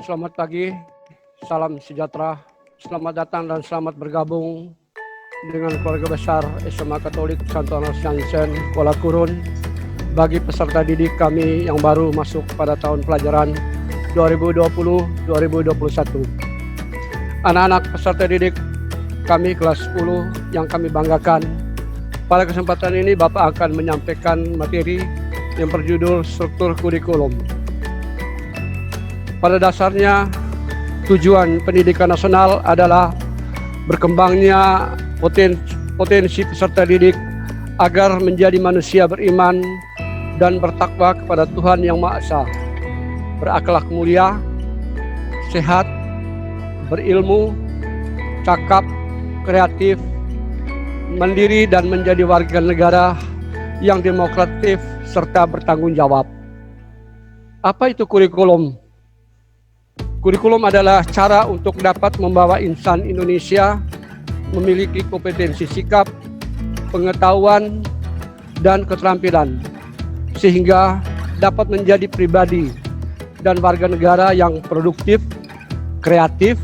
selamat pagi, salam sejahtera, selamat datang dan selamat bergabung dengan keluarga besar SMA Katolik Santo Anas Jansen Kuala Kurun bagi peserta didik kami yang baru masuk pada tahun pelajaran 2020-2021. Anak-anak peserta didik kami kelas 10 yang kami banggakan, pada kesempatan ini Bapak akan menyampaikan materi yang berjudul struktur kurikulum. Pada dasarnya, tujuan pendidikan nasional adalah berkembangnya potensi peserta didik agar menjadi manusia beriman dan bertakwa kepada Tuhan Yang Maha Esa, berakhlak mulia, sehat, berilmu, cakap, kreatif, mandiri dan menjadi warga negara yang demokratis serta bertanggung jawab. Apa itu kurikulum? Kurikulum adalah cara untuk dapat membawa insan Indonesia memiliki kompetensi sikap, pengetahuan, dan keterampilan, sehingga dapat menjadi pribadi dan warga negara yang produktif, kreatif,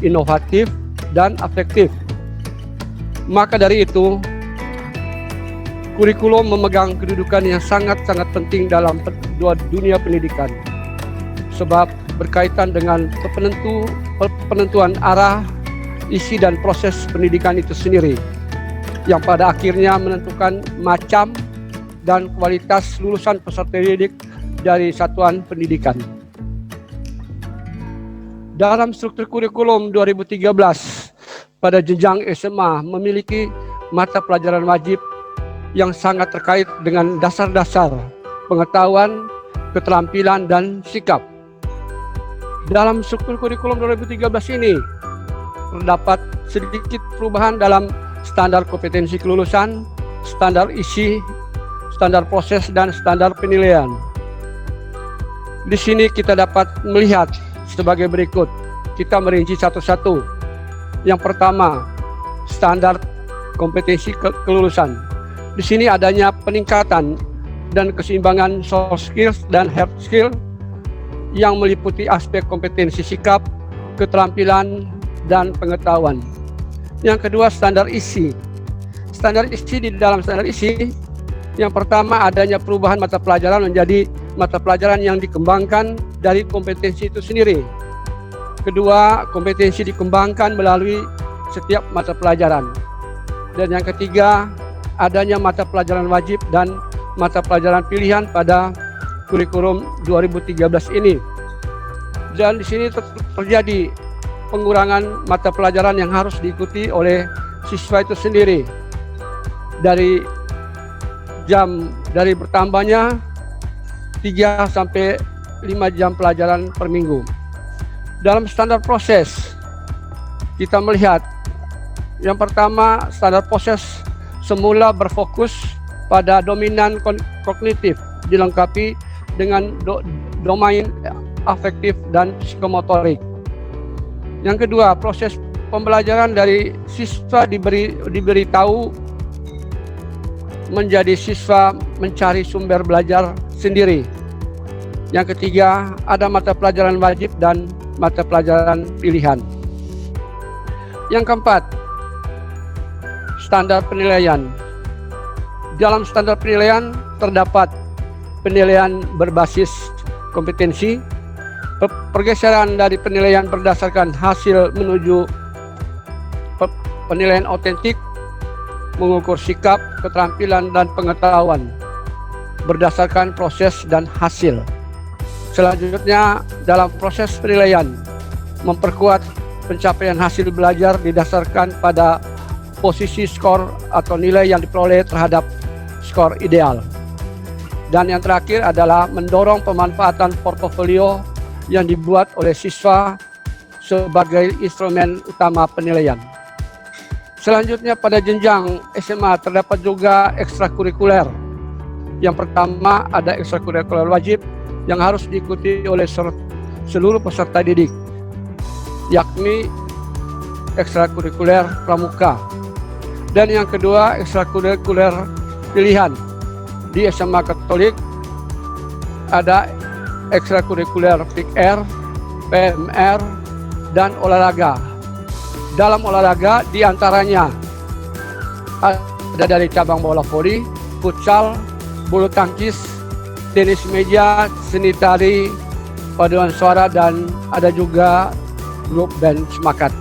inovatif, dan afektif. Maka dari itu, kurikulum memegang kedudukan yang sangat-sangat penting dalam dunia pendidikan, sebab berkaitan dengan penentuan arah, isi dan proses pendidikan itu sendiri, yang pada akhirnya menentukan macam dan kualitas lulusan peserta didik dari satuan pendidikan. Dalam struktur kurikulum 2013, pada jenjang SMA memiliki mata pelajaran wajib yang sangat terkait dengan dasar-dasar pengetahuan, keterampilan, dan sikap. Dalam struktur kurikulum 2013 ini, terdapat sedikit perubahan dalam standar kompetensi kelulusan, standar isi, standar proses, dan standar penilaian. Di sini kita dapat melihat sebagai berikut. Kita merinci satu-satu. Yang pertama, standar kompetensi kelulusan. Di sini adanya peningkatan dan keseimbangan soft skills dan hard skill yang meliputi aspek kompetensi sikap, keterampilan, dan pengetahuan. Yang kedua, standar isi. Standar isi, di dalam standar isi, yang pertama adanya perubahan mata pelajaran menjadi mata pelajaran yang dikembangkan dari kompetensi itu sendiri. Kedua, kompetensi dikembangkan melalui setiap mata pelajaran. Dan yang ketiga, adanya mata pelajaran wajib dan mata pelajaran pilihan pada kurikulum 2013 ini. Dan di sini terjadi pengurangan mata pelajaran yang harus diikuti oleh siswa itu sendiri. Dari bertambahnya 3 sampai 5 jam pelajaran per minggu. Dalam standar proses, kita melihat yang pertama, standar proses semula berfokus pada dominan kognitif, dilengkapi dengan domain afektif dan psikomotorik. Yang kedua, proses pembelajaran dari siswa diberitahu menjadi siswa mencari sumber belajar sendiri. Yang ketiga, ada mata pelajaran wajib dan mata pelajaran pilihan. Yang keempat, standar penilaian. Dalam standar penilaian terdapat penilaian berbasis kompetensi, pergeseran dari penilaian berdasarkan hasil menuju penilaian otentik, mengukur sikap, keterampilan, dan pengetahuan berdasarkan proses dan hasil. Selanjutnya, dalam proses penilaian, memperkuat pencapaian hasil belajar didasarkan pada posisi skor atau nilai yang diperoleh terhadap skor ideal. Dan yang terakhir adalah mendorong pemanfaatan portofolio yang dibuat oleh siswa sebagai instrumen utama penilaian. Selanjutnya, pada jenjang SMA terdapat juga ekstrakurikuler. Yang pertama, ada ekstrakurikuler wajib yang harus diikuti oleh seluruh peserta didik, yakni ekstrakurikuler pramuka. Dan yang kedua, ekstrakurikuler pilihan. Di SMA Katolik ada ekstrakurikuler PIKR PMR, dan olahraga. Dalam olahraga diantaranya ada dari cabang bola voli, futsal, bulu tangkis, tenis meja, seni tari, paduan suara, dan ada juga grup band semakat.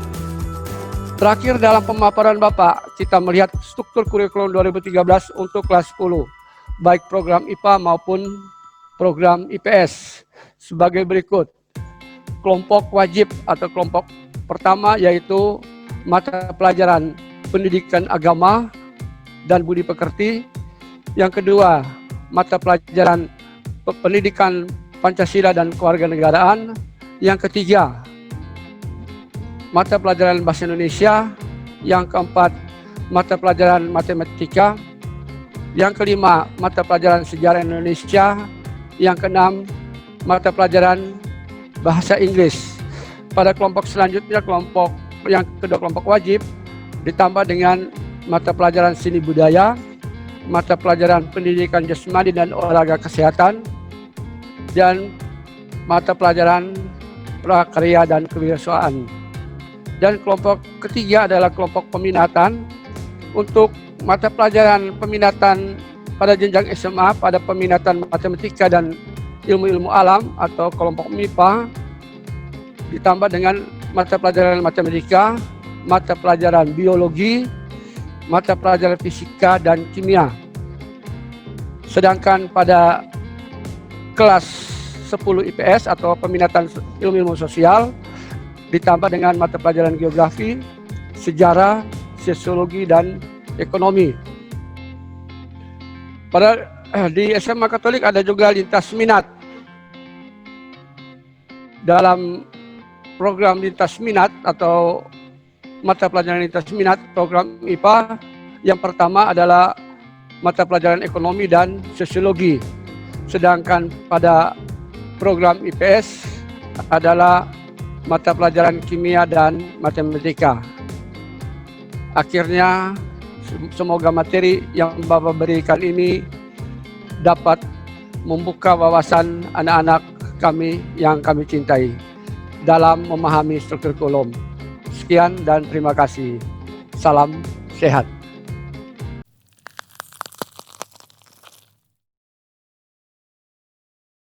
Terakhir dalam pemaparan Bapak, kita melihat struktur kurikulum 2013 untuk kelas 10, baik program IPA maupun program IPS sebagai berikut. Kelompok wajib atau kelompok pertama yaitu mata pelajaran pendidikan agama dan budi pekerti. Yang kedua, mata pelajaran pendidikan Pancasila dan kewarganegaraan. Yang ketiga, mata pelajaran bahasa Indonesia. Yang keempat, mata pelajaran matematika. Yang kelima, mata pelajaran sejarah Indonesia. Yang keenam, mata pelajaran bahasa Inggris. Pada kelompok selanjutnya, kelompok yang kedua, kelompok wajib, ditambah dengan mata pelajaran seni budaya, mata pelajaran pendidikan jasmani dan olahraga kesehatan, dan mata pelajaran prakarya dan kewirausahaan. Dan kelompok ketiga adalah kelompok peminatan. Untuk mata pelajaran peminatan pada jenjang SMA, pada peminatan matematika dan ilmu-ilmu alam atau kelompok MIPA, ditambah dengan mata pelajaran matematika, mata pelajaran biologi, mata pelajaran fisika dan kimia. Sedangkan pada kelas 10 IPS atau peminatan ilmu-ilmu sosial, ditambah dengan mata pelajaran geografi, sejarah, sosiologi, dan ekonomi. Di SMA Katolik ada juga lintas minat. Dalam program lintas minat atau mata pelajaran lintas minat program IPA, yang pertama adalah mata pelajaran ekonomi dan sosiologi. Sedangkan pada program IPS adalah mata pelajaran kimia dan matematika. Akhirnya, semoga materi yang Bapak berikan ini dapat membuka wawasan anak-anak kami yang kami cintai dalam memahami struktur kurikulum. Sekian dan terima kasih. Salam sehat.